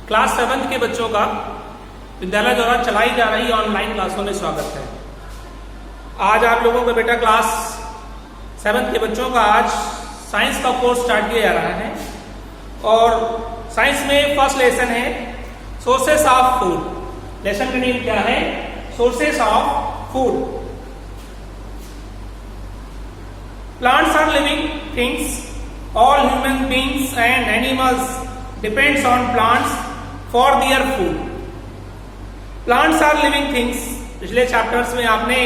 Class 7 के बच्चों का विद्यालय द्वारा चलाई जा रही ऑनलाइन क्लासों में स्वागत है। आज आप लोगों का बेटा क्लास 7 के बच्चों का आज साइंस का कोर्स स्टार्ट किया जा रहा है और साइंस में फर्स्ट लेसन है सोर्सेस ऑफ फूड। लेसन का नेम क्या है? Sources of food. Plants are living things. All human beings and animals depends on plants for their food. Plants are living things. पिछले चैप्टर्स में आपने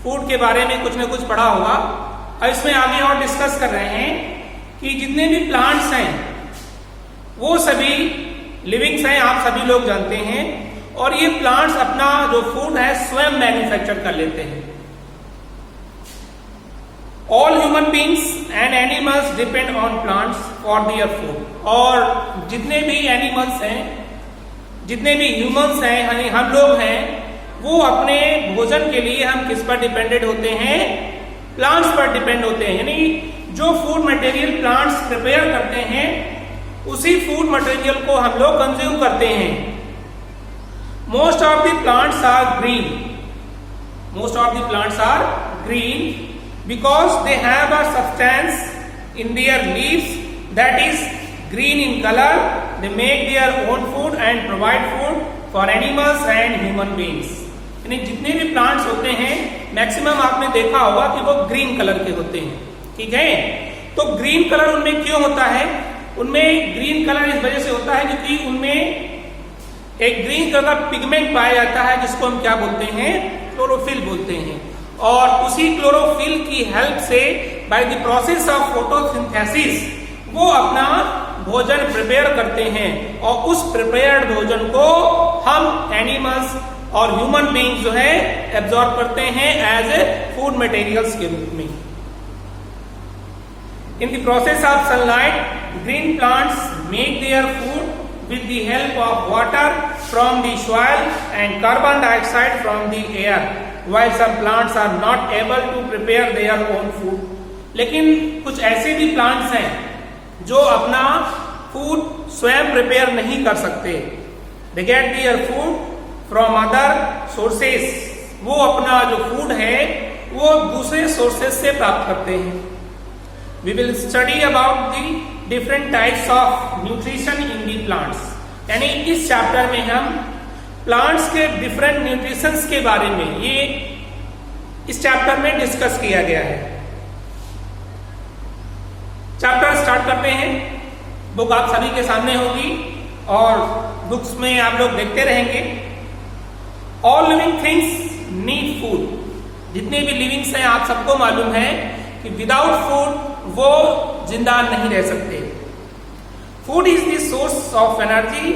food के बारे में कुछ न कुछ पढ़ा होगा और इसमें आगे और डिस्कस कर रहे हैं कि जितने भी प्लांट्स हैं वो सभी लिविंग्स हैं, आप सभी लोग जानते हैं, और ये प्लांट्स अपना जो फूड है स्वयं मैन्युफैक्चर कर लेते हैं। All human beings and animals depend on plants for their food. और जितने भी एनिमल्स हैं, जितने भी ह्यूमंस हैं, यानी हम लोग हैं, वो अपने भोजन के लिए हम किस पर डिपेंडेंट होते हैं? प्लांट्स पर डिपेंड होते हैं। यानी जो फूड मटेरियल प्लांट्स प्रिपेयर करते हैं उसी फूड मटेरियल को हम लोग कंज्यूम करते हैं। Most of the plants are green. Most of the plants are green because they have a substance in their leaves that is green in color. They make their own food and provide food for animals and human beings. यानी जितने भी plants होते हैं maximum आपने देखा होगा कि वो ग्रीन कलर के होते हैं, ठीक है? तो ग्रीन कलर उनमें क्यों होता है? उनमें ग्रीन कलर इस वजह से होता है क्योंकि उनमें एक ग्रीन कलर का पिगमेंट पाया जाता है जिसको हम क्या बोलते हैं? क्लोरोफिल बोलते हैं। और उसी क्लोरोफिल की हेल्प से by the process of photosynthesis वो अपना भोजन प्रिपेयर करते हैं और उस प्रिपेयर्ड भोजन को हम एनिमल्स और ह्यूमन बीइंग्स जो है एब्जॉर्ब करते हैं एज ए फूड मटेरियल्स के रूप में। In the process of sunlight green plants make their food with the help of water from the soil and carbon dioxide from the air, while some plants are not able to prepare their own food. लेकिन कुछ ऐसे भी plants हैं जो अपना food स्वयं prepare नहीं कर सकते। They get their food from other sources. वो अपना जो फूड है वो दूसरे सोर्सेस से प्राप्त करते हैं। We will study about the different types of nutrition in the plants. यानी इस चैप्टर में हम प्लांट्स के डिफरेंट न्यूट्रिशंस के बारे में ये इस चैप्टर में डिस्कस किया गया है। चैप्टर स्टार्ट करते हैं। बुक आप सभी के सामने होगी और बुक्स में आप लोग देखते रहेंगे। All living things need food. जितने भी लिविंग्स हैं आप सबको मालूम है कि विदाउट फूड वो जिंदा नहीं रह सकते। Food is the source of energy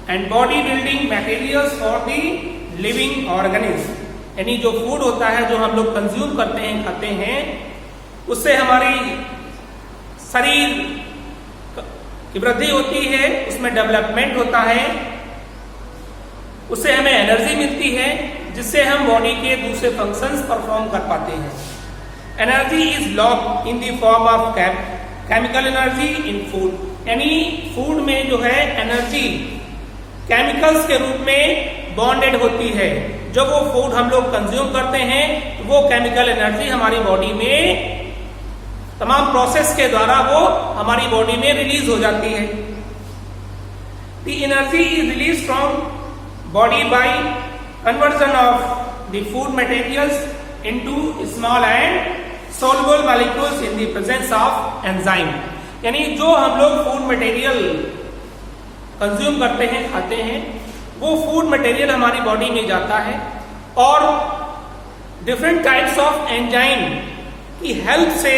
and body building materials for the living organism. यानी जो फूड होता है जो हम लोग कंज्यूम करते हैं, खाते हैं, उससे हमारी शरीर की वृद्धि होती है, उसमें डेवलपमेंट होता है, उससे हमें एनर्जी मिलती है जिससे हम बॉडी के दूसरे फंक्शंस परफॉर्म कर पाते हैं। Energy is locked in the form of chemical energy in food. यानी फूड में जो है एनर्जी केमिकल्स के रूप में बॉन्डेड होती है। जब वो फूड हम लोग कंज्यूम करते हैं तो वो केमिकल एनर्जी हमारी बॉडी में तमाम प्रोसेस के द्वारा वो हमारी बॉडी में रिलीज हो जाती है। The energy is release from body by conversion of the food materials into small and soluble molecules in the presence of enzyme। यानी जो हम लोग फूड मटेरियल कंज्यूम करते हैं, खाते हैं, वो फूड मटेरियल हमारी बॉडी में जाता है और डिफरेंट टाइप्स ऑफ एंजाइम की हेल्प से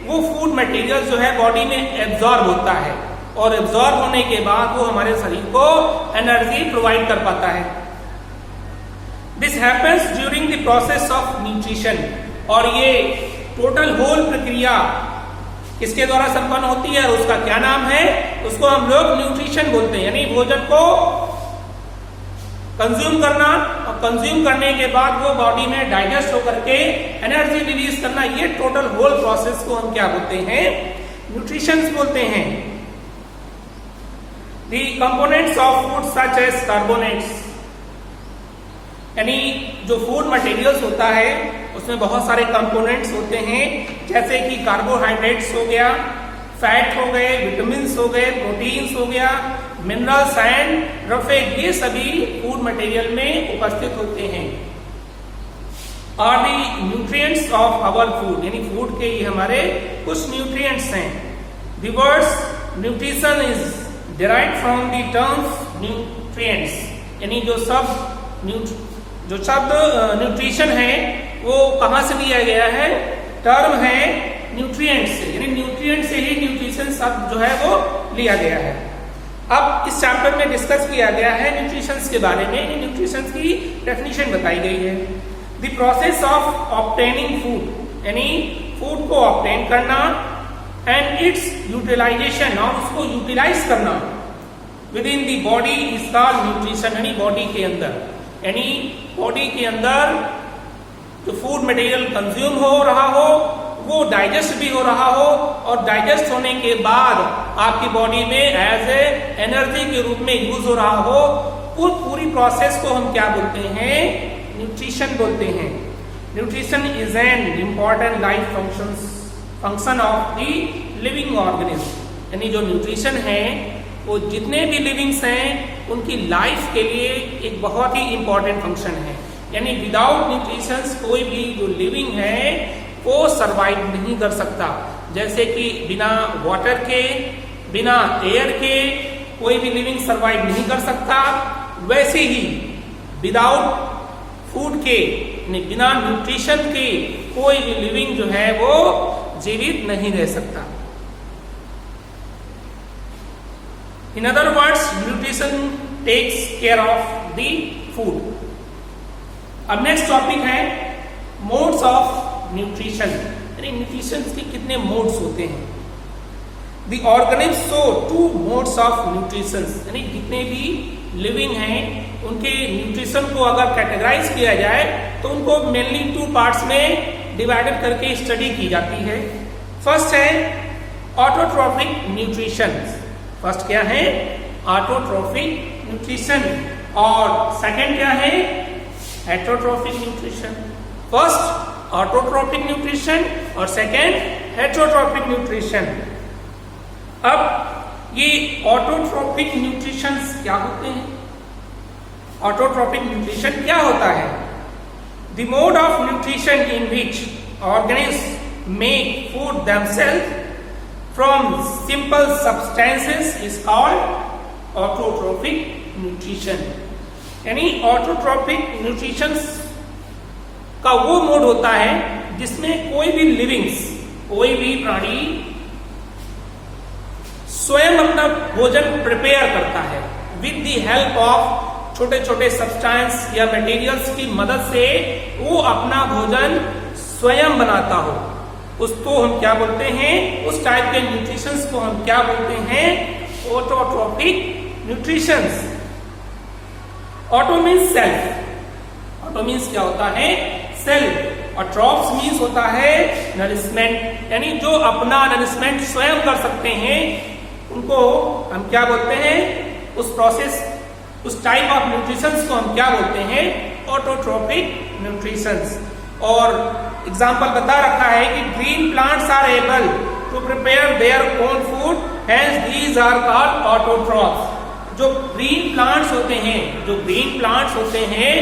वो फूड मटेरियल जो है बॉडी में एब्जॉर्ब होता है और एब्जॉर्ब होने के बाद वो हमारे शरीर को एनर्जी प्रोवाइड कर पाता है। This happens during the process of nutrition. और ये टोटल होल प्रक्रिया किसके द्वारा संपन्न होती है और उसका क्या नाम है? उसको हम लोग न्यूट्रिशन बोलते हैं। यानी भोजन को कंज्यूम करना और कंज्यूम करने के बाद वो बॉडी में डाइजेस्ट होकर के एनर्जी रिलीज करना, ये टोटल होल प्रोसेस को हम क्या बोलते हैं? न्यूट्रिशन बोलते हैं। The components of food such as carbonates, यानी जो फूड मटेरियल्स होता है उसमें बहुत सारे कंपोनेंट्स होते हैं, जैसे कि कार्बोहाइड्रेट्स हो गया, फैट हो गए, विटामिन्स हो गए, प्रोटीन्स हो गया, मिनरल्स एंड रफेज, ये सभी फूड मटेरियल में उपस्थित होते हैं। Are the nutrients of our food, यानी फूड के ये हमारे कुछ न्यूट्रिएंट्स हैं। The words nutrition is derived from the terms nutrients, यानी जो शब्द न्यूट्रिशन है वो कहां से लिया गया है? टर्म है न्यूट्रिएंट से, यानी न्यूट्रिएंट से ही न्यूट्रिशन शब्द जो है वो लिया गया है। अब इस चैप्टर में डिस्कस किया गया है न्यूट्रिशन के बारे में, न्यूट्रिशन की डेफिनेशन बताई गई है। The process of obtaining food, यानी फूड को ऑब्टेन करना, एंड इट्स यूटिलाइजेशन, और उसको यूटिलाइज करना with in the body is called nutrition, यानी बॉडी के अंदर, यानी बॉडी के अंदर जो फूड मटेरियल कंज्यूम हो रहा हो वो डाइजेस्ट भी हो रहा हो, और डाइजेस्ट होने के बाद आपकी बॉडी में एज ए एनर्जी के रूप में यूज हो रहा हो, उस पूरी प्रोसेस को हम क्या बोलते हैं? न्यूट्रिशन बोलते हैं। Nutrition is an important life function of the living organism, यानी जो न्यूट्रिशन है वो जितने भी लिविंग्स हैं उनकी लाइफ के लिए एक बहुत ही इंपॉर्टेंट फंक्शन है। यानी विदाउट न्यूट्रिशन कोई भी जो लिविंग है वो सरवाइव नहीं कर सकता। जैसे कि बिना वाटर के, बिना एयर के कोई भी लिविंग सरवाइव नहीं कर सकता, वैसे ही विदाउट फूड के, बिना न्यूट्रिशन के कोई भी लिविंग जो है वो जीवित नहीं रह सकता। In other words, nutrition takes care of the food. अब नेक्स्ट टॉपिक है मोड्स ऑफ न्यूट्रिशन, यानी न्यूट्रिशन के कितने मोड्स होते हैं। The organisms show two modes of nutrition, यानी जितने भी लिविंग हैं उनके न्यूट्रिशन को अगर कैटेगराइज किया जाए तो उनको मेनली 2 पार्ट्स में डिवाइडेड करके स्टडी की जाती है। फर्स्ट है ऑटोट्रॉफिक न्यूट्रिशन, फर्स्ट क्या है? ऑटोट्रॉफिक न्यूट्रिशन, और सेकंड क्या है? Heterotrophic nutrition. First autotrophic nutrition और सेकंड हेटरोट्रॉफिक न्यूट्रिशन। अब ये ऑटोट्रॉफिक न्यूट्रिशन क्या होते हैं? ऑटोट्रॉफिक न्यूट्रिशन क्या होता है? The mode of nutrition in which organism make food themself from simple substances is called autotrophic nutrition, यानी ऑटोट्रॉफिक न्यूट्रिशन का वो मोड होता है जिसमें कोई भी लिविंग्स, कोई भी प्राणी स्वयं अपना भोजन प्रिपेयर करता है विद द हेल्प ऑफ छोटे छोटे सब्सटेंस या मटेरियल्स की मदद से वो अपना भोजन स्वयं बनाता हो, उसको हम क्या बोलते हैं? उस टाइप के न्यूट्रिशंस को हम क्या बोलते हैं? Autotrophic nutritions. Auto means self, auto means क्या होता है? सेल्फ, और ट्रॉप्स मीन्स होता है नरिशमेंट, यानी जो अपना नरिशमेंट स्वयं कर सकते हैं उनको हम क्या बोलते हैं? उस प्रोसेस, उस टाइप ऑफ न्यूट्रिशंस को हम क्या बोलते हैं? Autotrophic nutritions. और एग्जाम्पल बता रखा है कि green plants are able to prepare their own food, hence these are called autotrophs. जो ग्रीन प्लांट्स होते हैं, जो ग्रीन प्लांट्स होते हैं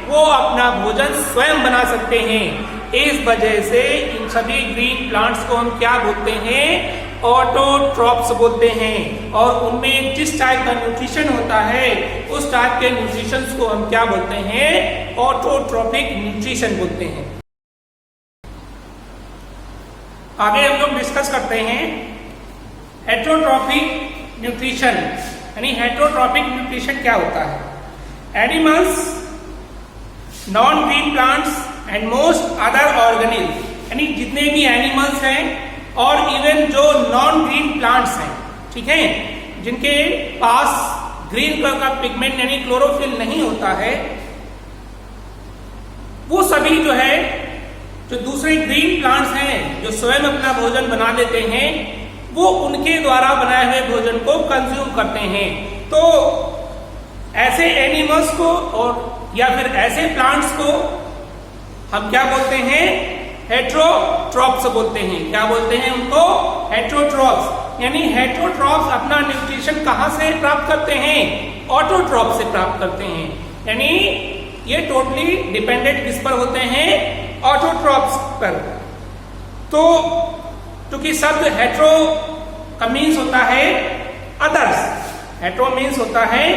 वो अपना भोजन स्वयं बना सकते हैं। इस वजह से इन सभी ग्रीन प्लांट्स को हम क्या बोलते हैं? ऑटोट्रॉफ्स बोलते हैं। और उनमें जिस टाइप का न्यूट्रिशन होता है उस टाइप के न्यूट्रिशन को हम क्या बोलते हैं? ऑटोट्रॉफिक न्यूट्रिशन बोलते हैं। आगे हम लोग डिस्कस करते हैं हेटरोट्रॉफिक न्यूट्रिशन, यानी हेटरोट्रॉफिक न्यूट्रिशन क्या होता है? Animals, non green plants and most other organism, यानी जितने भी एनिमल्स हैं और इवन जो नॉन ग्रीन प्लांट्स हैं, ठीक है, जिनके पास ग्रीन कलर का पिगमेंट यानी क्लोरोफिल नहीं होता है, वो सभी जो है, जो दूसरे ग्रीन प्लांट्स हैं जो स्वयं अपना भोजन बना लेते हैं, वो उनके द्वारा बनाए हुए भोजन को कंज्यूम करते हैं। तो ऐसे एनिमल्स को और या फिर ऐसे प्लांट्स को हम क्या बोलते हैं? हेट्रोट्रॉप्स बोलते हैं। क्या बोलते हैं उनको? हेट्रोट्रॉप्स। यानी हेट्रोट्रॉप्स अपना न्यूट्रिशन कहां से प्राप्त करते हैं? ऑटोट्रॉप से प्राप्त करते हैं। यानी ये टोटली डिपेंडेंट किस पर होते हैं? ऑटोट्रॉप्स पर। तो क्योंकि शब्द हेट्रो का मीन्स होता है अदर्स, हेट्रो मीन्स होता है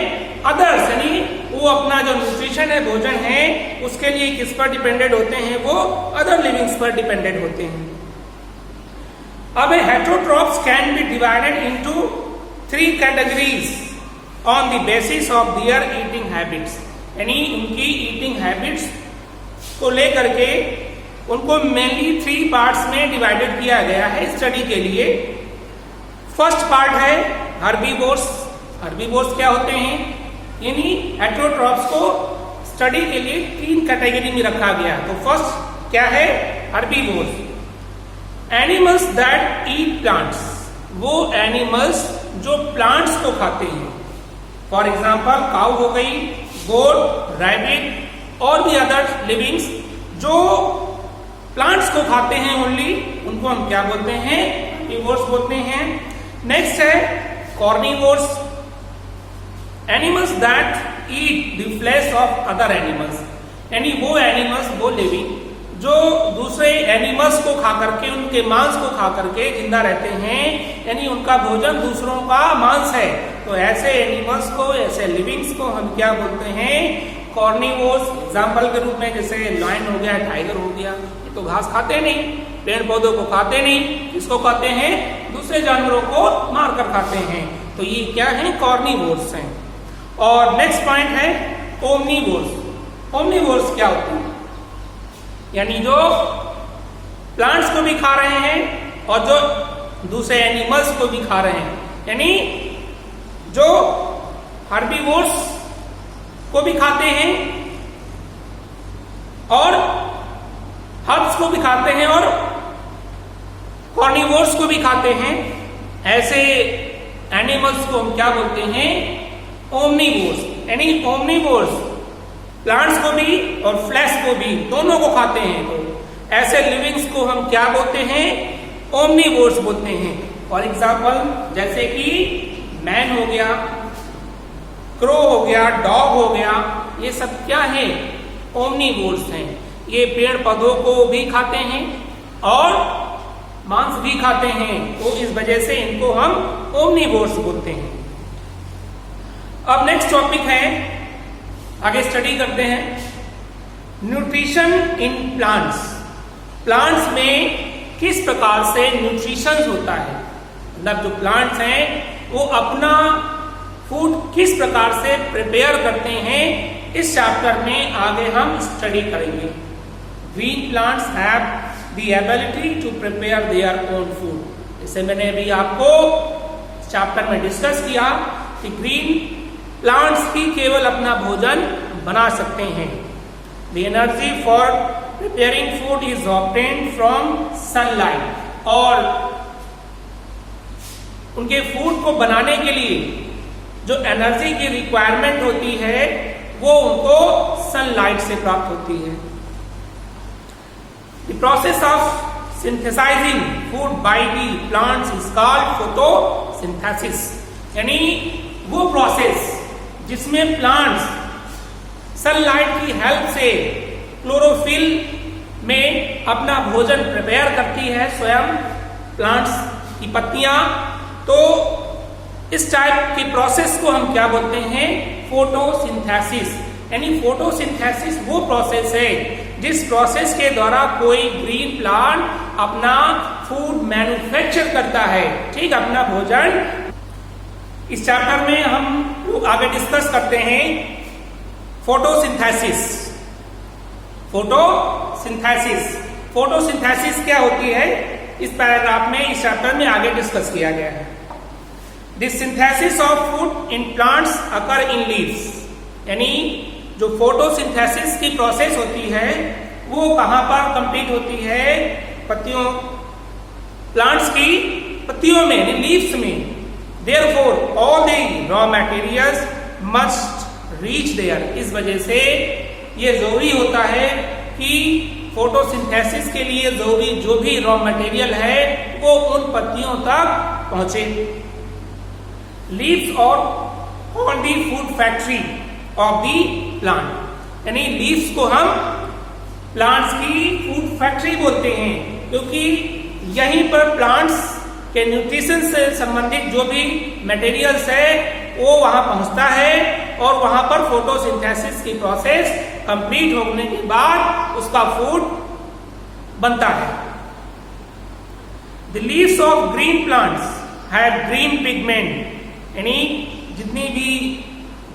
अदर्स, यानी वो अपना जो न्यूट्रिशन है, भोजन है, उसके लिए किस पर डिपेंडेंट होते हैं? वो अदर लिविंग्स पर डिपेंडेंट होते हैं। अब heterotrophs can be divided into 3 categories on the basis of their eating habits. यानी उनकी ईटिंग हैबिट्स को लेकर के उनको मेनली 3 पार्ट्स में डिवाइडेड किया गया है स्टडी के लिए। फर्स्ट पार्ट है हर्बीवोर्स। हर्बीवोर्स क्या होते हैं? यानी हेट्रोट्रॉप्स को स्टडी के लिए 3 कैटेगरी में रखा गया। तो फर्स्ट क्या है? Herbivores. Animals that eat plants, वो एनिमल्स जो प्लांट्स को खाते हैं। फॉर एग्जाम्पल काऊ हो गई, गोट, रैबिट और भी अदर लिविंग्स जो प्लांट्स को खाते हैं ओनली, उनको हम क्या बोलते हैं? हर्बीवोर्स बोलते हैं। नेक्स्ट है carnivores. Animals that eat the flesh of other animals, यानी वो एनिमल्स, वो लिविंग जो दूसरे एनिमल्स को खा करके, उनके मांस को खा करके जिंदा रहते हैं, यानी उनका भोजन दूसरों का मांस है। तो ऐसे एनिमल्स को, ऐसे लिविंग्स को हम क्या बोलते हैं? कॉर्निवोर्स। एग्जाम्पल के रूप में जैसे लायन हो गया, टाइगर हो गया, ये तो घास खाते नहीं, पेड़ पौधों को खाते नहीं, किसको खाते हैं? दूसरे जानवरों को मार कर खाते हैं। तो ये क्या है? कॉर्निवोर्स हैं। और नेक्स्ट पॉइंट है ओमनीवोर्स। ओमनीवोर्स क्या होते हैं? यानी जो प्लांट्स को भी खा रहे हैं और जो दूसरे एनिमल्स को भी खा रहे हैं। यानी जो हर्बीवोर्स को भी खाते हैं और हर्ब्स को भी खाते हैं और कॉर्निवोर्स को भी खाते हैं, ऐसे एनिमल्स को हम क्या बोलते हैं? ओमनीवोर्स। यानी ओमनीवोर्स प्लांट्स को भी और फ्लैश को भी, दोनों को खाते हैं। तो ऐसे लिविंग्स को हम क्या बोलते हैं? ओमनीवोर्स बोलते हैं। फॉर एग्जाम्पल जैसे कि मैन हो गया, क्रो हो गया, डॉग हो गया, ये सब क्या है? ओमनीवोर्स हैं। ये पेड़ पौधों को भी खाते हैं और मांस भी खाते हैं, तो इस वजह से इनको हम ओमनीवोर्स बोलते हैं। अब नेक्स्ट टॉपिक है, आगे स्टडी करते हैं न्यूट्रिशन इन प्लांट्स। प्लांट्स में किस प्रकार से न्यूट्रिशन होता है, मतलब जो प्लांट्स हैं वो अपना फूड किस प्रकार से प्रिपेयर करते हैं, इस चैप्टर में आगे हम स्टडी करेंगे। Green plants have the ability to prepare their own food. जैसे मैंने अभी आपको चैप्टर में डिस्कस किया कि ग्रीन प्लांट्स ही केवल अपना भोजन बना सकते हैं। The energy for preparing food is obtained from sunlight, और उनके फूड को बनाने के लिए जो एनर्जी की रिक्वायरमेंट होती है वो उनको सनलाइट से प्राप्त होती है। The process of synthesising food by the plants is called photosynthesis. यानी वो प्रोसेस जिसमें प्लांट्स सनलाइट की हेल्प से क्लोरोफिल में अपना भोजन प्रिपेयर करती है, स्वयं प्लांट्स की पत्तियां, तो इस टाइप की प्रोसेस को हम क्या बोलते हैं? फोटोसिंथेसिस। यानी फोटोसिंथेसिस वो प्रोसेस है जिस प्रोसेस के द्वारा कोई ग्रीन प्लांट अपना फूड मैन्युफैक्चर करता है, ठीक, अपना भोजन। इस चैप्टर में हम लोग आगे डिस्कस करते हैं फोटोसिंथेसिस। फोटोसिंथेसिस, फोटोसिंथेसिस क्या होती है, इस पैराग्राफ में, इस चैप्टर में आगे डिस्कस किया गया है। The synthesis of food in plants occur in leaves. यानी जो फोटोसिंथेसिस की प्रोसेस होती है वो कहां पर कंप्लीट होती है? पत्तियों, प्लांट्स की पत्तियों में, लीव्स में। Therefore, all the raw materials must reach there. इस वजह से ये जरूरी होता है कि फोटोसिंथेसिस के लिए जरूरी जो भी रॉ मटेरियल है वो उन पत्तियों तक पहुंचे। लीव्स और on the food factory of the plant, यानी लीव्स को हम प्लांट्स की फूड फैक्ट्री बोलते हैं, क्योंकि यहीं पर प्लांट्स के न्यूट्रिशन से संबंधित जो भी मटेरियल्स है वो वहां पहुंचता है और वहां पर फोटोसिंथेसिस की प्रोसेस कंप्लीट होने के बाद उसका फूड बनता है। The leaves of green plants have green pigment, यानी जितनी भी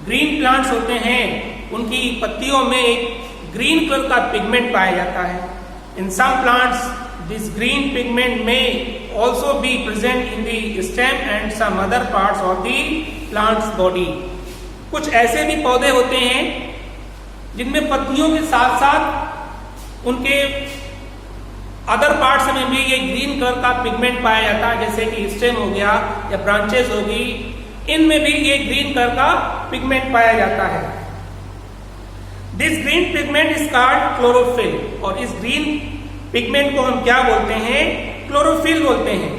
ग्रीन प्लांट्स होते हैं उनकी पत्तियों में एक ग्रीन कलर का पिगमेंट पाया जाता है। In some plants this green pigment में also be present in the stem and some other parts of the plant's body. कुछ ऐसे भी पौधे होते हैं जिनमें पत्तियों के साथ साथ उनके अदर पार्ट्स में भी ये ग्रीन कलर का पिगमेंट पाया जाता है, जैसे कि स्टेम हो गया या ब्रांचेस होगी, इनमें भी ये ग्रीन कलर का पिगमेंट पाया जाता है। This green pigment is called chlorophyll, और इस ग्रीन पिगमेंट को हम क्या बोलते हैं? क्लोरोफिल बोलते हैं।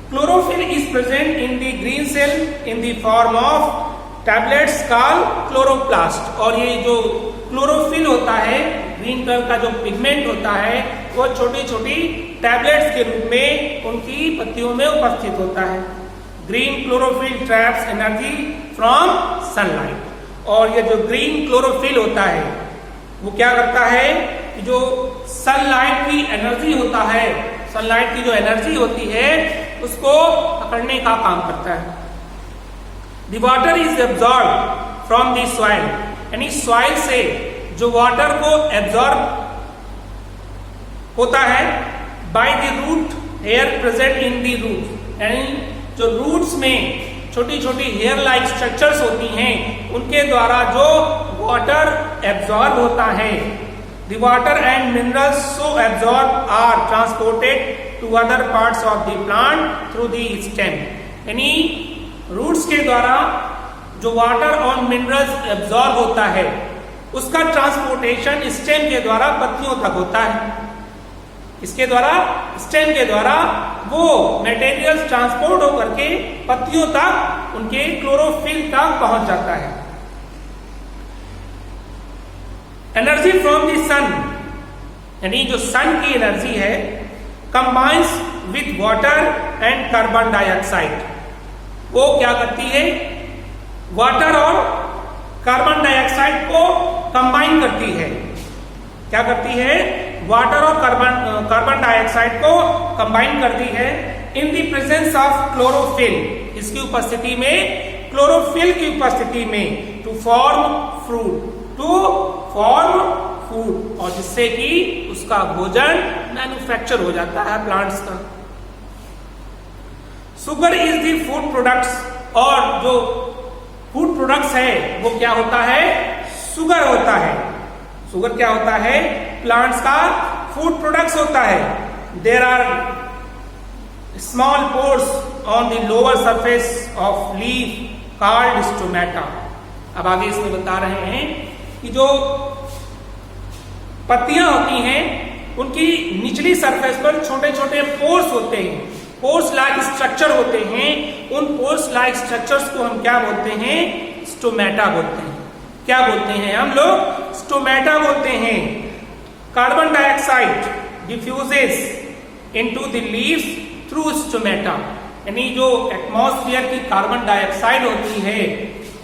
Chlorophyll is present in the green cell in the form of tablets called chloroplast, और ये जो क्लोरोफिल होता है, ग्रीन कलर का जो पिगमेंट होता है, वो छोटी छोटी टैबलेट्स के रूप में उनकी पत्तियों में उपस्थित होता है। Green chlorophyll traps energy from sunlight, और ये जो ग्रीन क्लोरोफिल होता है वो क्या करता है कि जो सनलाइट की एनर्जी होता है, सनलाइट की जो एनर्जी होती है उसको पकड़ने का काम करता है। The water is absorb from the soil, यानी सॉइल से जो वाटर को एब्जॉर्ब होता है by the root hair present in the root, यानी जो रूट्स में छोटी छोटी हेयर लाइक स्ट्रक्चर्स होती हैं उनके द्वारा जो वाटर एब्जॉर्ब होता है। The water and minerals so absorbed are transported to other parts of the plant through the stem. यानी रूट्स के द्वारा जो वाटर और मिनरल्स एब्जॉर्ब होता है उसका ट्रांसपोर्टेशन स्टेम के द्वारा पत्तियों तक होता है। इसके द्वारा, स्टेम के द्वारा वो मटेरियल्स ट्रांसपोर्ट होकर के पत्तियों तक, उनके क्लोरोफिल तक पहुंच जाता है। एनर्जी फ्रॉम द सन, यानी जो सन की एनर्जी है, combines with water and carbon dioxide, वो क्या करती है? वाटर और कार्बन डाइऑक्साइड को कंबाइन करती है। क्या करती है? वाटर और कार्बन डाइऑक्साइड को कंबाइन करती है in the presence of chlorophyll, इसकी उपस्थिति में, क्लोरोफिल की उपस्थिति में, to form fruit, to form food, और जिससे कि उसका भोजन मैन्युफैक्चर हो जाता है प्लांट्स का। Sugar is the food products, और जो फूड प्रोडक्ट्स है वो क्या होता है? शुगर होता है। शुगर क्या होता है? प्लांट्स का फूड प्रोडक्ट्स होता है। There are small pores on the lower surface of leaf called stomata. अब आगे इसमें बता रहे हैं कि जो पत्तियां होती हैं उनकी निचली सरफेस पर छोटे छोटे पोर्स होते हैं, पोर्स लाइक स्ट्रक्चर होते हैं। उन पोर्स लाइक स्ट्रक्चर्स को हम क्या बोलते हैं? स्टोमेटा बोलते हैं। क्या बोलते हैं हम लोग? स्टोमेटा बोलते हैं। Carbon dioxide diffuses into the leaves through stomata, यानी जो एटमॉस्फेयर की कार्बन डाइऑक्साइड होती है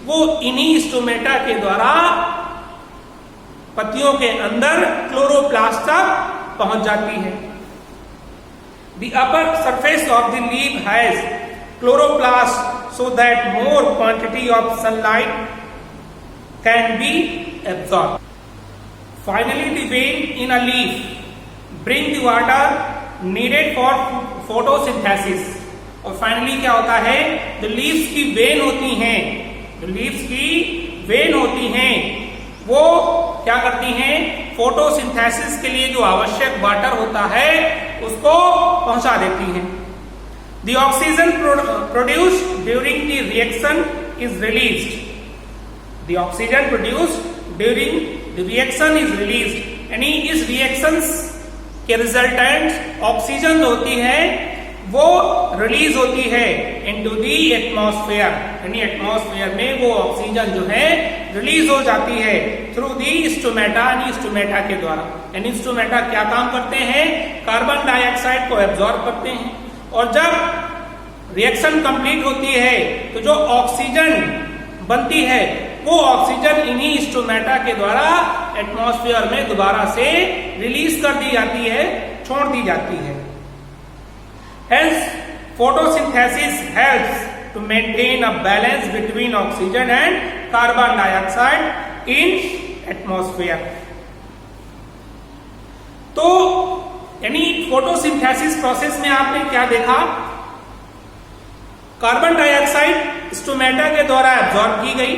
वो इन्हीं स्टोमेटा के द्वारा पत्तियों के अंदर क्लोरोप्लास्ट तक पहुंच जाती है। The upper surface of the leaf has chloroplast so that more quantity of sunlight can be absorbed. Finally, the vein in a leaf bring the water needed for photosynthesis. और फाइनली क्या होता है? जो leaves की when होती हैं, जो leaves की वेन होती हैं वो क्या करती हैं? फोटोसिंथेसिस के लिए जो आवश्यक वाटर होता है उसको पहुंचा देती हैं। The oxygen produced during the reaction is released. The oxygen produced during the reaction is released. यानी इस रिएक्शंस के रिजल्टेंट ऑक्सीजन होती है वो रिलीज होती है इनटू दी एटमॉस्फेयर, यानी एटमॉस्फेयर में वो ऑक्सीजन जो है रिलीज हो जाती है थ्रू दी स्टोमेटा, यानी स्टोमेटा के द्वारा। यानी स्टोमेटा क्या काम करते हैं? कार्बन डाइऑक्साइड को एब्जॉर्ब करते हैं, और जब रिएक्शन कंप्लीट होती है तो जो ऑक्सीजन बनती है वो ऑक्सीजन इन्हीं स्टोमेटा के द्वारा एटमॉस्फेयर में दोबारा से रिलीज कर दी जाती है, छोड़ दी जाती है। Hence, photosynthesis helps to maintain a balance between oxygen and carbon dioxide in atmosphere. तो यानी फोटोसिंथेसिस प्रोसेस में आपने क्या देखा? कार्बन डाइऑक्साइड स्टोमेटा के द्वारा एब्जॉर्ब की गई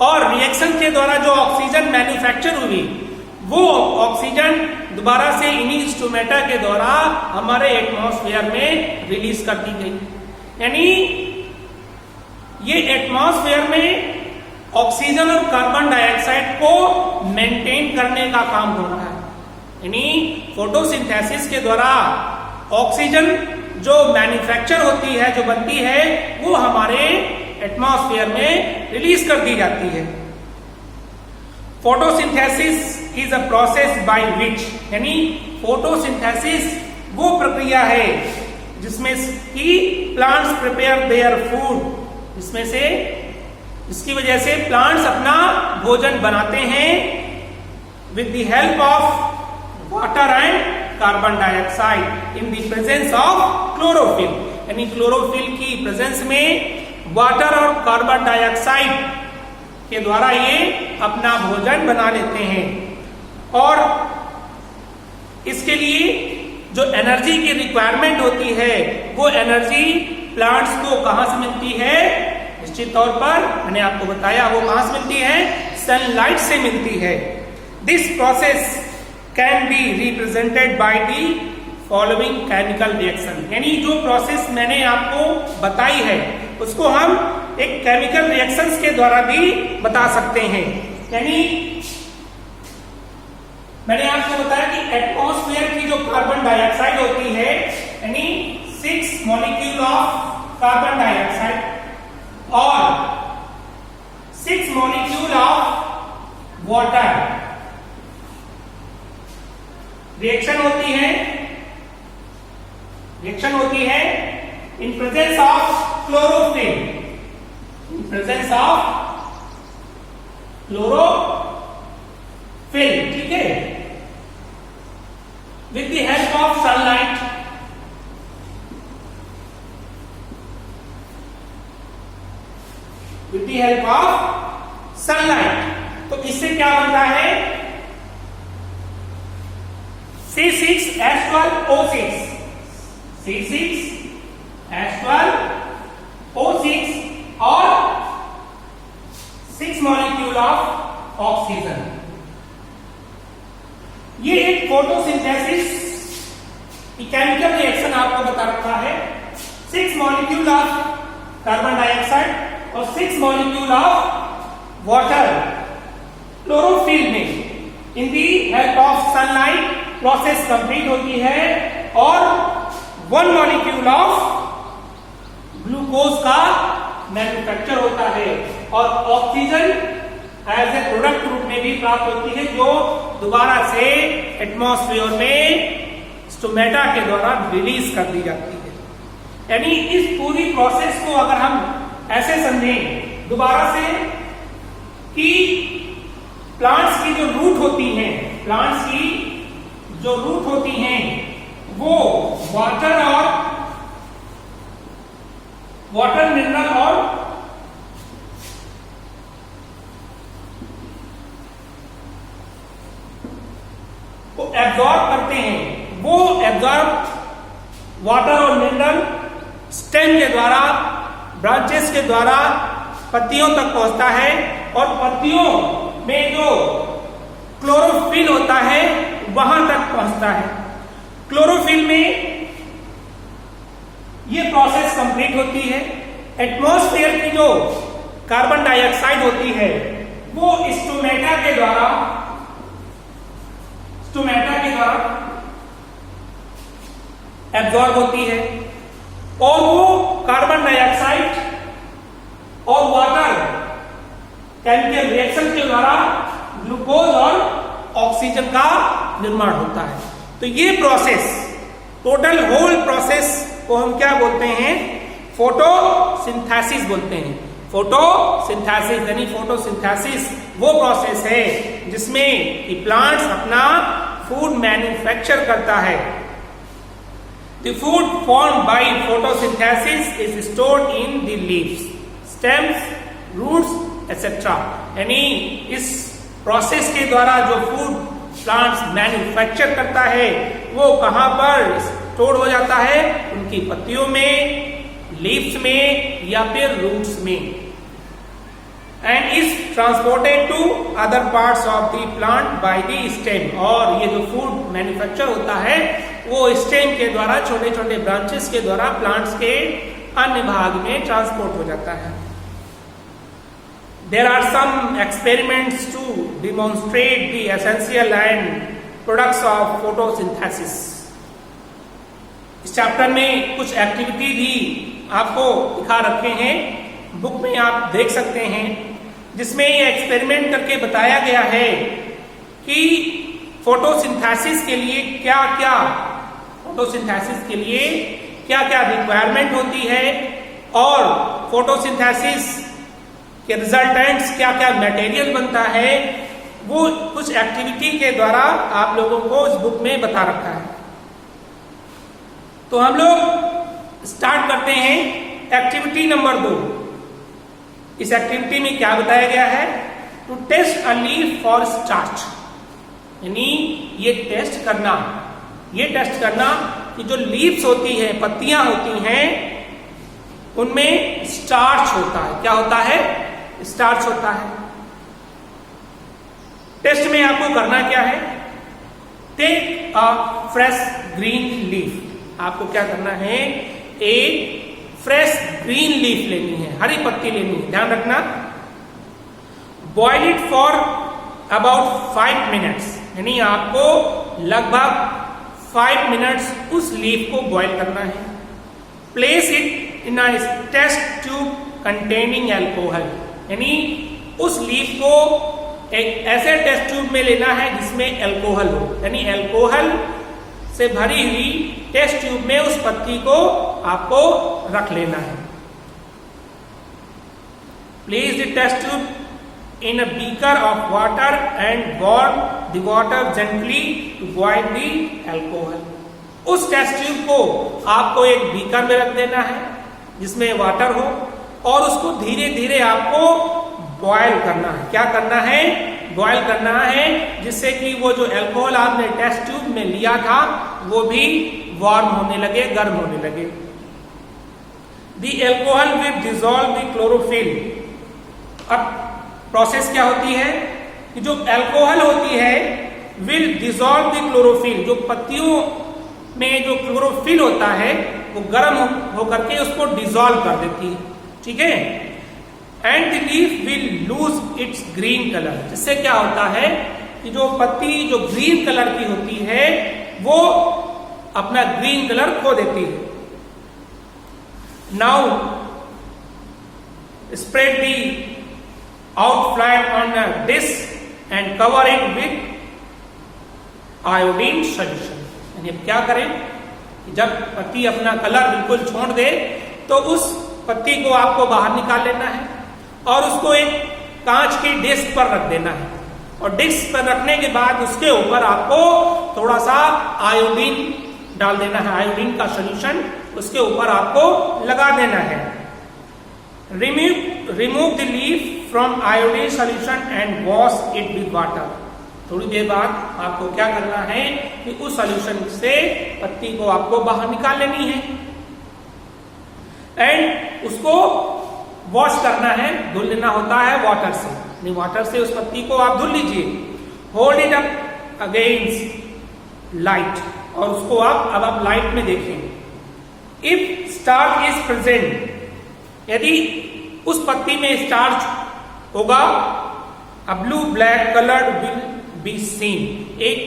और रिएक्शन के द्वारा जो ऑक्सीजन मैन्युफैक्चर हुई वो ऑक्सीजन दोबारा से इन्हीं स्टोमेटा के द्वारा हमारे एटमॉस्फेयर में रिलीज कर दी गई। यानी ये एटमॉस्फेयर में ऑक्सीजन और कार्बन डाइऑक्साइड को मेंटेन करने का काम हो रहा है। यानी फोटोसिंथेसिस के द्वारा ऑक्सीजन जो मैन्युफैक्चर होती है, जो बनती है, वो हमारे एटमॉस्फेयर में रिलीज कर दी जाती है। Photosynthesis is a process by which, यानी फोटोसिंथेसिस वो प्रक्रिया है जिसमें कि प्लांट्स प्रिपेयर देयर फूड, जिसमें से इसकी वजह से प्लांट्स अपना भोजन बनाते हैं with the help of water and carbon dioxide in the presence of chlorophyll. यानी क्लोरोफिल की प्रेजेंस में वाटर और कार्बन डाइऑक्साइड के द्वारा ये अपना भोजन बना लेते हैं। और इसके लिए जो एनर्जी की रिक्वायरमेंट होती है वो एनर्जी प्लांट्स को कहां से मिलती है? निश्चित तौर पर मैंने आपको बताया वो कहां से मिलती है? सनलाइट से मिलती है। This process can be represented by the following chemical reaction. यानी जो प्रोसेस मैंने आपको बताई है उसको हम एक केमिकल रिएक्शंस के द्वारा भी बता सकते हैं। यानी मैंने आपको बताया कि एटमॉस्फेयर की जो कार्बन डाइऑक्साइड होती है, यानी 6 मॉलिक्यूल ऑफ कार्बन डाइऑक्साइड और 6 मॉलिक्यूल ऑफ वाटर रिएक्शन होती है in presence of chlorophyll, in presence of chlorophyll, ठीक है, with the help of sunlight. With the help of sunlight. तो इससे क्या बनता है? C6H12O6, C6H12O6 और 6 मॉलिक्यूल ऑफ ऑक्सीजन। ये एक फोटोसिंथेसिस की केमिकल रिएक्शन आपको बता रखा है। 6 मॉलिक्यूल ऑफ कार्बन डाइऑक्साइड और 6 मॉलिक्यूल ऑफ वाटर क्लोरोफिल में in the help of sunlight process complete होती है और 1 मॉलिक्यूल ऑफ ग्लूकोज का मैन्युफैक्चर होता है और ऑक्सीजन एज ए प्रोडक्ट रूप में भी प्राप्त होती है जो दोबारा से एटमॉस्फेयर में स्टोमेटा के द्वारा रिलीज कर दी जाती है। यानी इस पूरी प्रोसेस को अगर हम ऐसे समझें दोबारा से कि प्लांट्स की जो रूट होती हैं, प्लांट्स की जो रूट होती हैं वो वाटर मिनरल और को एब्जॉर्ब करते हैं। वो एब्जॉर्ब वाटर और मिनरल स्टेम के द्वारा, ब्रांचेस के द्वारा पत्तियों तक पहुंचता है और पत्तियों में जो क्लोरोफिल होता है वहां तक पहुंचता है। क्लोरोफिल में ये प्रोसेस कंप्लीट होती है, एटमॉस्फेयर की जो कार्बन डाइऑक्साइड होती है वो स्टोमेटा के द्वारा एब्जॉर्ब होती है और वो कार्बन डाइऑक्साइड और वाटर केमिकल रिएक्शन के द्वारा ग्लूकोज और ऑक्सीजन का निर्माण होता है। तो ये प्रोसेस, टोटल होल प्रोसेस को हम क्या बोलते हैं? फोटोसिंथेसिस बोलते हैं। फोटोसिंथेसिस यानी फोटोसिंथेसिस वो प्रोसेस है जिसमें कि प्लांट्स अपना फूड मैन्युफैक्चर करता है। The food formed by photosynthesis is stored in the leaves, stems, roots, etc. यानी इस प्रोसेस के द्वारा जो फूड प्लांट्स मैन्युफैक्चर करता है वो कहां पर स्टोर हो जाता है? उनकी पत्तियों में, लीव्स में या फिर रूट्स में, and is transported to other parts of the plant by the stem. और ये जो फूड मैन्युफैक्चर होता है वो स्टेम के द्वारा, छोटे छोटे ब्रांचेस के द्वारा प्लांट्स के अन्य भाग में ट्रांसपोर्ट हो जाता है। There are some experiments to demonstrate the essential and products of photosynthesis. इस चैप्टर में कुछ एक्टिविटी भी आपको दिखा रखे हैं, बुक में आप देख सकते हैं, जिसमें ये एक्सपेरिमेंट करके बताया गया है कि फोटोसिंथेसिस के लिए क्या क्या रिक्वायरमेंट होती है और फोटोसिंथेसिस के रिजल्टेंट्स क्या क्या मटेरियल बनता है, वो कुछ एक्टिविटी के द्वारा आप लोगों को इस बुक में बता रखा है। तो हम लोग स्टार्ट करते हैं एक्टिविटी नंबर 2। इस एक्टिविटी में क्या बताया गया है? To test a leaf for starch, यानी ये टेस्ट करना कि जो लीव्स होती है, पत्तियां होती हैं, उनमें स्टार्च होता है। क्या होता है? स्टार्च होता है। टेस्ट में आपको करना क्या है? Take a fresh green leaf. आपको क्या करना है? एक फ्रेश ग्रीन लीफ लेनी है, हरी पत्ती लेनी है, ध्यान रखना। Boil it for about 5 minutes, यानी आपको लगभग 5 मिनट्स उस लीफ को बॉइल करना है। Place it in a test tube containing alcohol, यानी उस लीफ को एक ऐसे टेस्ट ट्यूब में लेना है जिसमें अल्कोहल हो, यानी अल्कोहल से भरी हुई टेस्ट ट्यूब में उस पत्ती को आपको रख लेना है। Place the test tube in a beaker of water and burn the water gently to boil the alcohol. उस टेस्ट ट्यूब को आपको एक बीकर में रख देना है जिसमें वाटर हो और उसको धीरे धीरे आपको बॉयल करना है। क्या करना है? बॉयल करना है, जिससे कि वो जो अल्कोहल आपने टेस्ट ट्यूब में लिया था वो भी वार्म होने लगे, गर्म होने लगे। The alcohol will dissolve the chlorophyll. अब प्रोसेस क्या होती है कि जो अल्कोहल होती है विल डिसॉल्व द क्लोरोफिल, जो पत्तियों में जो क्लोरोफिल होता है वो गर्म होकर के उसको डिसॉल्व कर देती है, ठीक है। And the leaf will lose its green colour, जिससे क्या होता है कि जो पत्ती जो ग्रीन कलर की होती है वो अपना ग्रीन कलर खो देती है। Now spread the out flat on a dish and cover it with iodine solution. यानी अब क्या करें, जब पत्ती अपना कलर बिल्कुल छोड़ दे तो उस पत्ती को आपको बाहर निकाल लेना है और उसको एक कांच की डिस्क पर रख देना है, और डिस्क पर रखने के बाद उसके ऊपर आपको थोड़ा सा आयोडीन डाल देना है, आयोडीन का सोल्यूशन उसके ऊपर आपको लगा देना है। Remove the leaf from iodine solution and wash it with water. थोड़ी देर बाद आपको क्या करना है कि उस सोल्यूशन से पत्ती को आपको बाहर निकाल लेनी है एंड उसको वॉश करना है, धुल लेना होता है वाटर से। वाटर से उस पत्ती को आप धुल लीजिए। Hold it up against light, और उसको अब आप लाइट में देखें। इफ स्टार्च इज प्रेजेंट, यदि उस पत्ती में स्टार्च होगा, a blue black coloured will be seen, एक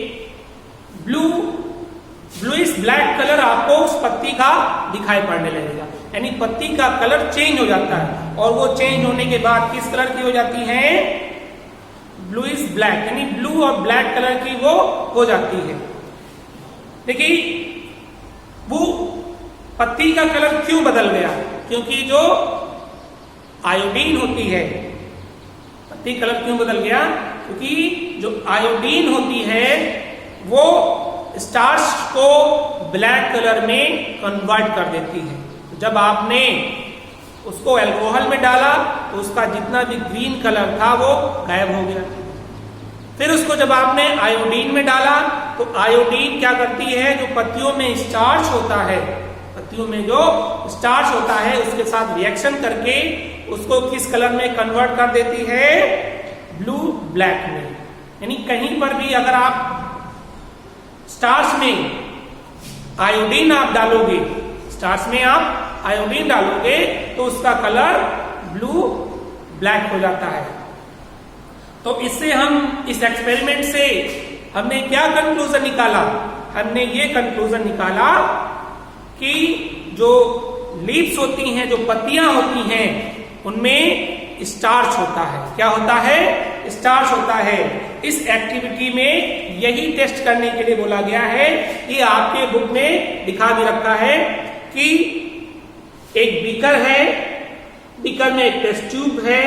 ब्लूइश ब्लैक कलर आपको उस पत्ती का दिखाई पड़ने लगेगा, यानी पत्ती का कलर चेंज हो जाता है, और वो चेंज होने के बाद किस कलर की हो जाती है, ब्लूइश ब्लैक, यानी ब्लू और ब्लैक कलर की वो हो जाती है। देखिए वो पत्ती का कलर क्यों बदल गया, क्योंकि जो आयोडीन होती है, पत्ती कलर क्यों बदल गया, क्योंकि जो आयोडीन होती है वो स्टार्च को ब्लैक कलर में कन्वर्ट कर देती है। तो जब आपने उसको अल्कोहल में डाला तो उसका जितना भी ग्रीन कलर था वो गायब हो गया। फिर उसको जब आपने आयोडीन में डाला तो आयोडीन क्या करती है, जो पत्तियों में स्टार्च होता है, पत्तियों में जो स्टार्च होता है उसके साथ रिएक्शन करके उसको किस कलर में कन्वर्ट कर देती है, ब्लू ब्लैक में। यानी कहीं पर भी अगर आप स्टार्च में आयोडीन आप डालोगे, स्टार्च में आप आयोडीन डालोगे तो उसका कलर ब्लू ब्लैक हो जाता है। तो इससे हम इस एक्सपेरिमेंट से हमने क्या कंक्लूजन निकाला, हमने ये कंक्लूजन निकाला कि जो लीव्स होती हैं, जो पत्तियां होती हैं, उनमें स्टार्च होता है। क्या होता है, स्टार्च होता है। इस एक्टिविटी में यही टेस्ट करने के लिए बोला गया है। ये आपके बुक में दिखा भी रखा है कि एक बीकर है, बीकर में एक टेस्ट ट्यूब है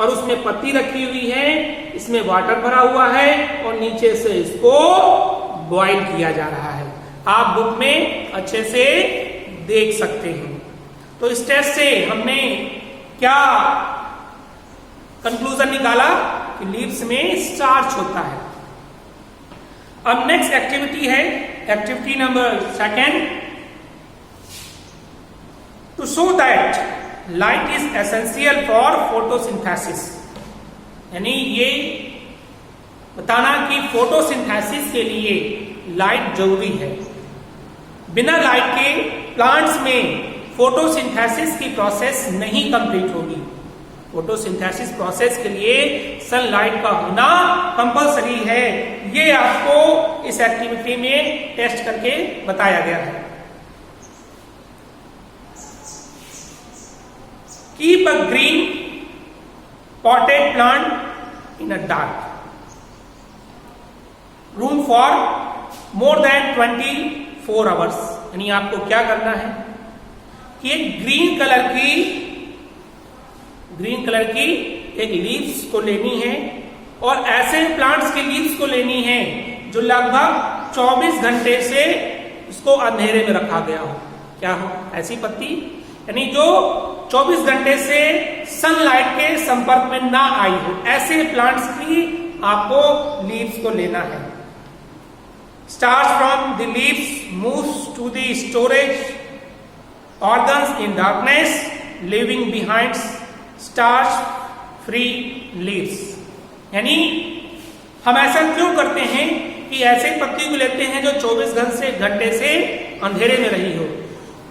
और उसमें पत्ती रखी हुई है, इसमें वाटर भरा हुआ है और नीचे से इसको बॉईल किया जा रहा है। आप बुक में अच्छे से देख सकते हैं। तो इस टेस्ट से हमने क्या कंक्लूजन निकाला कि लीव्स में स्टार्च होता है। अब नेक्स्ट एक्टिविटी है activity number 2, to show that light is essential for photosynthesis. यानी ये बताना कि फोटोसिंथेसिस के लिए लाइट जरूरी है। बिना लाइट के प्लांट्स में फोटोसिंथेसिस की प्रोसेस नहीं कंप्लीट होगी। फोटोसिंथेसिस प्रोसेस के लिए सनलाइट का होना कंपलसरी है। ये आपको इस एक्टिविटी में टेस्ट करके बताया गया है। Keep a green potted plant in a dark room for more than 24 hours. यानी आपको क्या करना है कि एक ग्रीन कलर की एक लीव्स को लेनी है और ऐसे प्लांट्स की लीव्स को लेनी है जो लगभग 24 घंटे से उसको अंधेरे में रखा गया हो। क्या हो, ऐसी पत्ती यानी जो 24 घंटे से सनलाइट के संपर्क में ना आई हो, ऐसे प्लांट्स की आपको लीव्स को लेना है। Starch from the leaves moves to the storage organs in darkness, leaving behind starch free leaves। यानी हम ऐसा क्यों करते हैं कि ऐसे पत्ती को लेते हैं जो 24 घंटे से अंधेरे में रही हो।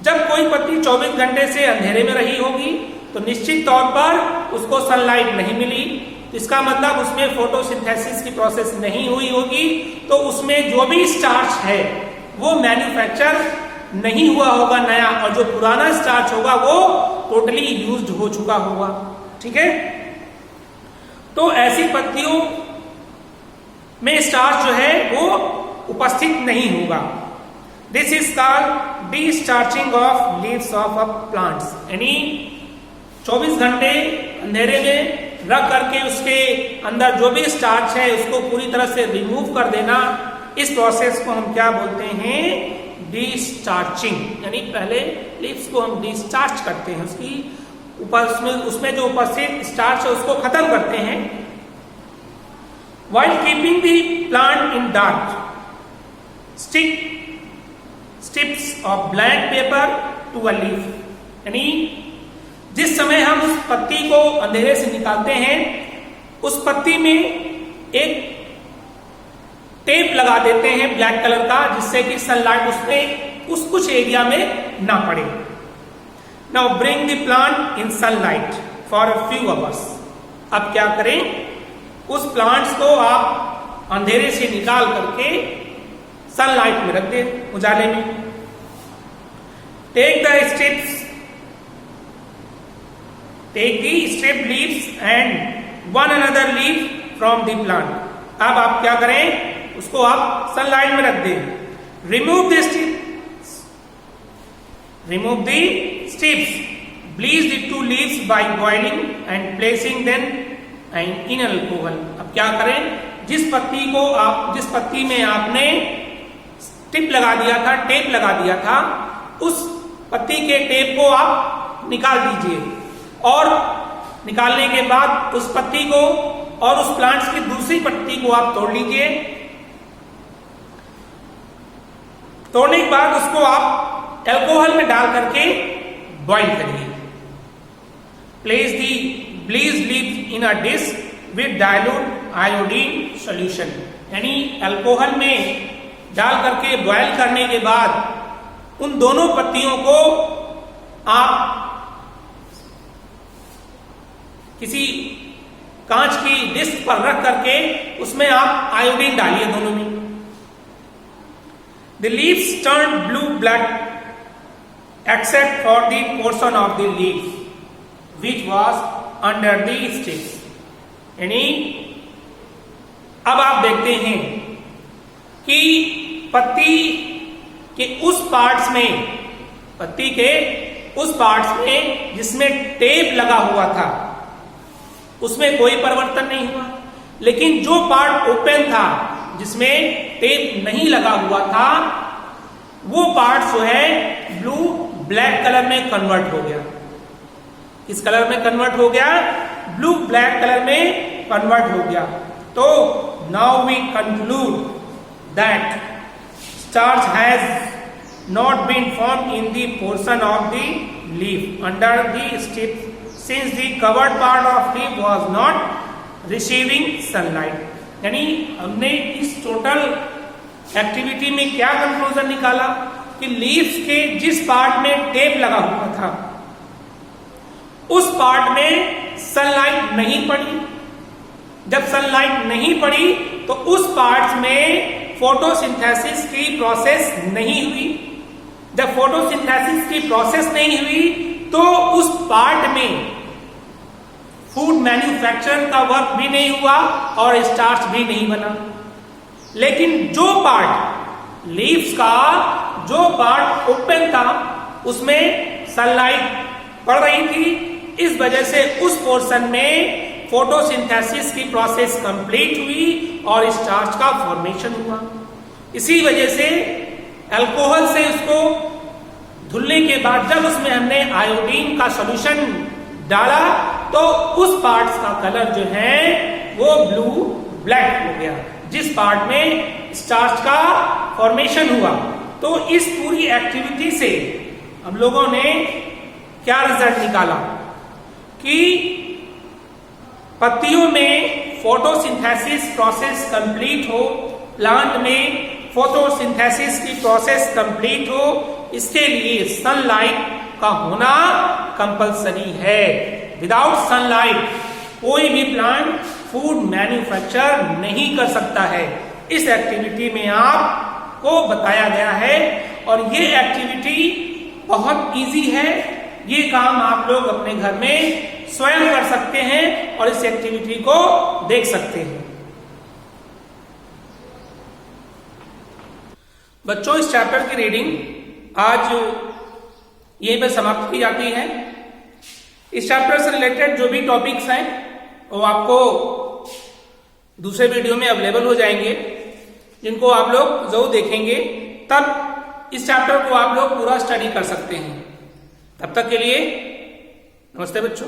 जब कोई पत्ती 24 घंटे से अंधेरे में रही होगी तो निश्चित तौर पर उसको सनलाइट नहीं मिली, इसका मतलब उसमें फोटोसिंथेसिस की प्रोसेस नहीं हुई होगी, तो उसमें जो भी स्टार्च है वो मैन्युफैक्चर नहीं हुआ होगा नया, और जो पुराना स्टार्च होगा वो टोटली यूज्ड हो चुका होगा। ठीक है, तो ऐसी पत्तियों में स्टार्च जो है वो उपस्थित नहीं होगा। This is called destarching of leaves of a plants. यानी 24 घंटे अंधेरे में रख करके उसके अंदर जो भी स्टार्च है उसको पूरी तरह से रिमूव कर देना, इस प्रोसेस को हम क्या बोलते हैं, डिस्टार्चिंग। यानी पहले लीव्स को हम डिस्टार्च करते हैं, उसमें जो उपस्थित स्टार्च है उसको खत्म करते हैं। While keeping the plant in dark, stick strips of blank paper to a leaf। यानी जिस समय हम उस पत्ती को अंधेरे से निकालते हैं, उस पत्ती में एक टेप लगा देते हैं ब्लैक कलर का, जिससे कि सनलाइट उसमें उस कुछ एरिया में ना पड़े। Now bring the plant in sunlight for a few hours. अब क्या करें, उस प्लांट्स को आप अंधेरे से निकाल करके सनलाइट में रख दें, उजाले में। Take the strip leaves and one another leaf from the plant. अब आप क्या करें, उसको आप सनलाइट में रख दें। Remove the strips, bleach the two leaves by boiling and placing them in alcohol. अब क्या करें, जिस पत्ती में आपने टिप लगा दिया था, टेप लगा दिया था, उस पत्ती के टेप को आप निकाल दीजिए और निकालने के बाद उस पत्ती को और उस प्लांट्स की दूसरी पत्ती को आप तोड़ लीजिए। तोड़ने के बाद उसको आप अल्कोहल में डाल करके बॉइल करिए। Place the bleached leaves in a dish with dilute iodine solution. यानी अल्कोहल में डाल करके बॉइल करने के बाद उन दोनों पत्तियों को आप किसी कांच की डिश पर रख करके उसमें आप आयोडीन डालिए दोनों में। The leaves turn blue black except for the portion of the leaves which was under the sticks. यानी अब आप देखते हैं कि पत्ती के उस पार्ट्स में जिसमें टेप लगा हुआ था उसमें कोई परिवर्तन नहीं हुआ, लेकिन जो पार्ट ओपन था जिसमें टेप नहीं लगा हुआ था वो पार्ट जो है ब्लू ब्लैक कलर में कन्वर्ट हो गया। किस कलर में कन्वर्ट हो गया? ब्लू ब्लैक कलर में कन्वर्ट हो गया। तो now we conclude that starch has not been formed in the portion of the leaf under the strip since the covered part of leaf was not receiving sunlight। यानी हमने इस total activity में क्या conclusion निकाला कि leaves के जिस part में टेप लगा हुआ था उस पार्ट में सनलाइट नहीं पड़ी। जब सनलाइट नहीं पड़ी तो उस पार्ट में फोटोसिंथेसिस की प्रोसेस नहीं हुई। जब फोटोसिंथेसिस की प्रोसेस नहीं हुई तो उस पार्ट में फूड मैन्युफैक्चर का वर्क भी नहीं हुआ और स्टार्च भी नहीं बना। लेकिन जो पार्ट लीव्स का जो पार्ट ओपन था उसमें सनलाइट पड़ रही थी, इस वजह से उस पोर्शन में फोटोसिंथेसिस की प्रोसेस कंप्लीट हुई और स्टार्च का फॉर्मेशन हुआ। इसी वजह से अल्कोहल से उसको धुलने के बाद जब उसमें हमने आयोडीन का सॉल्यूशन डाला तो उस पार्ट्स का कलर जो है वो ब्लू ब्लैक हो गया, जिस पार्ट में स्टार्च का फॉर्मेशन हुआ। तो इस पूरी एक्टिविटी से हम लोगों ने क्या रिजल्ट निकाला कि पत्तियों में फोटोसिंथेसिस प्रोसेस कंप्लीट हो, प्लांट में फोटोसिंथेसिस की प्रोसेस कंप्लीट हो, इसके लिए सनलाइट का होना कंपलसरी है। विदाउट सनलाइट कोई भी प्लांट फूड मैन्युफैक्चर नहीं कर सकता है। इस एक्टिविटी में आपको बताया गया है और ये एक्टिविटी बहुत इजी है। ये काम आप लोग अपने घर में स्वयं कर सकते हैं और इस एक्टिविटी को देख सकते हैं। बच्चों, इस चैप्टर की रीडिंग आज यहीं पर समाप्त की जाती है। इस चैप्टर से रिलेटेड जो भी टॉपिक्स हैं वो आपको दूसरे वीडियो में अवेलेबल हो जाएंगे, जिनको आप लोग जरूर देखेंगे, तब इस चैप्टर को आप लोग पूरा स्टडी कर सकते हैं। तब तक के लिए नमस्ते बच्चों।